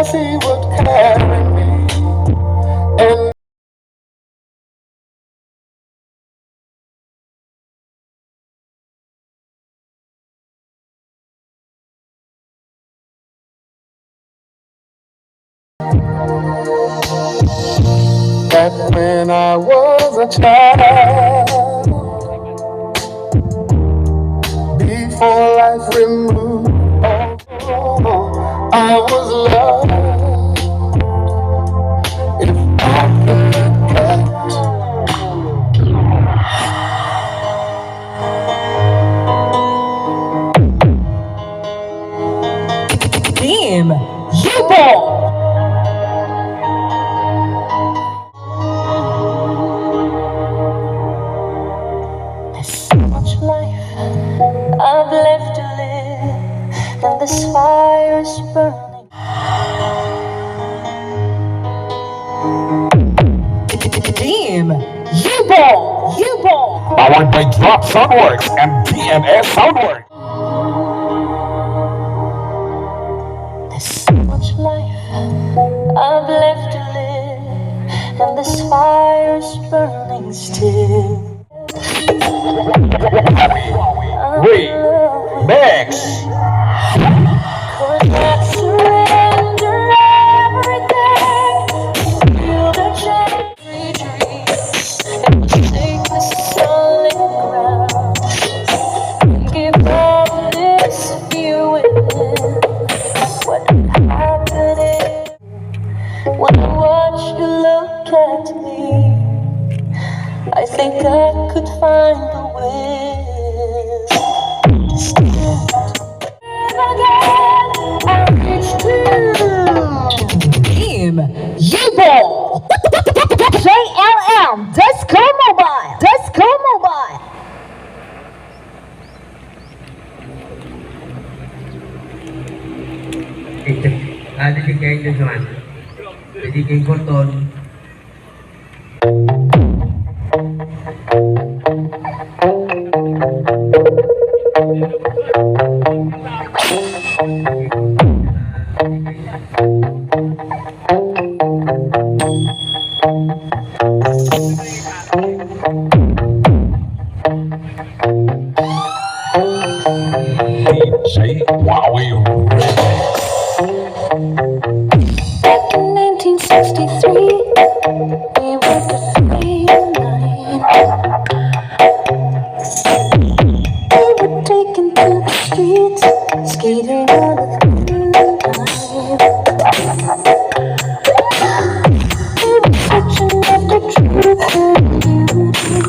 'cause he would carry me. And that when I was a child, before life removed all, I was loved. If I could get Team, you ball. Much life I've left to live, and this fire is burning. Team, you ball. You ball. Powered by Drop Soundworks and DMS Soundworks. There's so much life I've left to live, and this fire is burning still. Remix. Could not surrender everything, feel the cherry trees, and take the solid ground, and give all this feeling. What happened when I watch you look at me? I think I could find a way to stand again and reach to Team, you ball. JLM Disco Mobile. Disco Mobile. Jadi kayak gitu kan, jadi kayak koton. DJ Wowie Remix. Back in 1963, we were the free night. We were taken to the streets, skating on a thin line. We were searching after truth and beauty.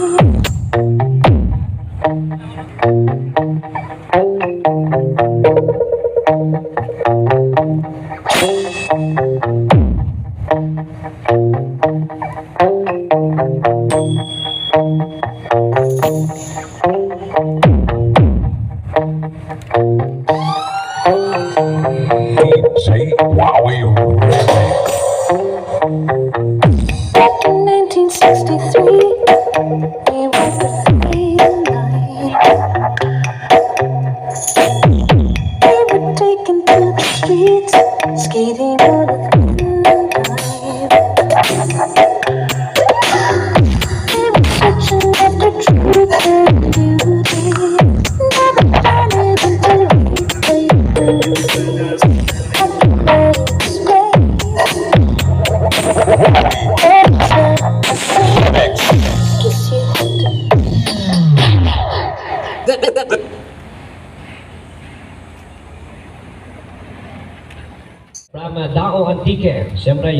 DJ Wowie Remix. Back in 1963, we were the free night. We were taken to the streets, skating on a thin line. We were searching after truth and beauty. Never found it until we played blues. From Dao Antique, siyempre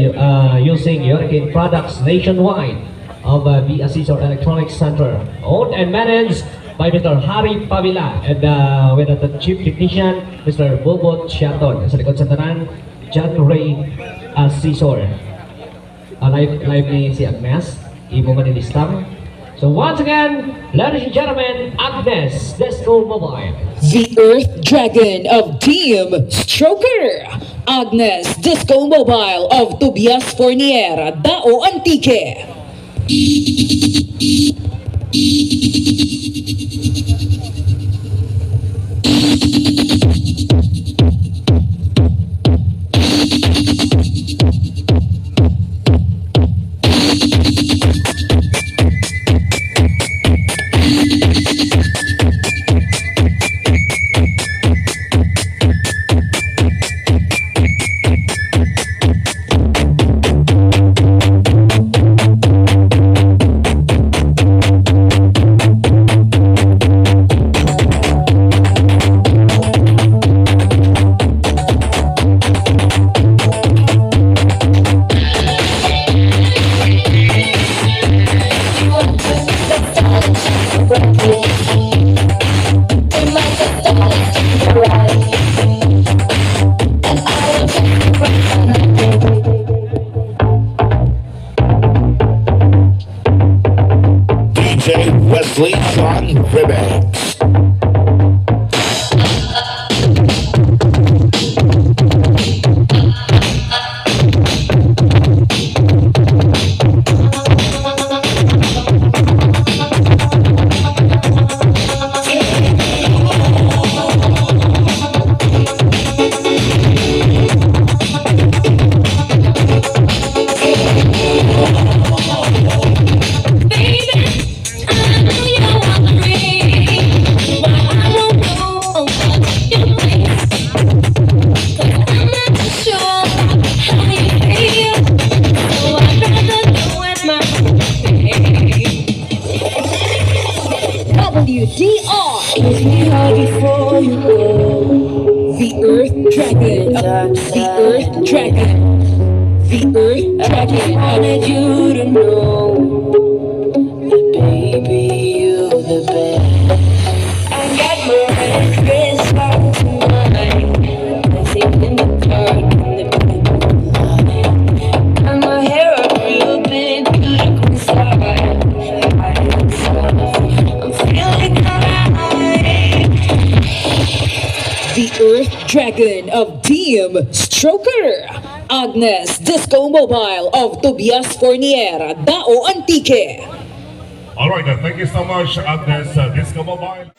using Hurricane products nationwide of the Assessor Electronics Center, owned and managed by Mr. Harry Pavila, and with the Chief Technician, Mr. Bobot Shaton. Sa likod sa tanan, John Ray Assessor. Live ni si Agnes, imo man nilistang. So once again, ladies and gentlemen, Agnes, Disco Mobile. The Earth Dragon of Team Stroker. Agnes Disco Mobile of Tobias Fournier, Dao Antique. WDR, Kiss me hard before you go. the Earth Dragon, the Earth Dragon, the Earth I just Dragon. wanted you to know that baby, you the best. I got my red socks tonight, dancing in the dark in the moonlight. And my hair up real big, you look inside. I'm feeling alright. The Earth Dragon of Team Stroker, Agnes Disco Mobile of Tobias Forniera, Dao Antique. Alright, thank you so much, Agnes Disco Mobile.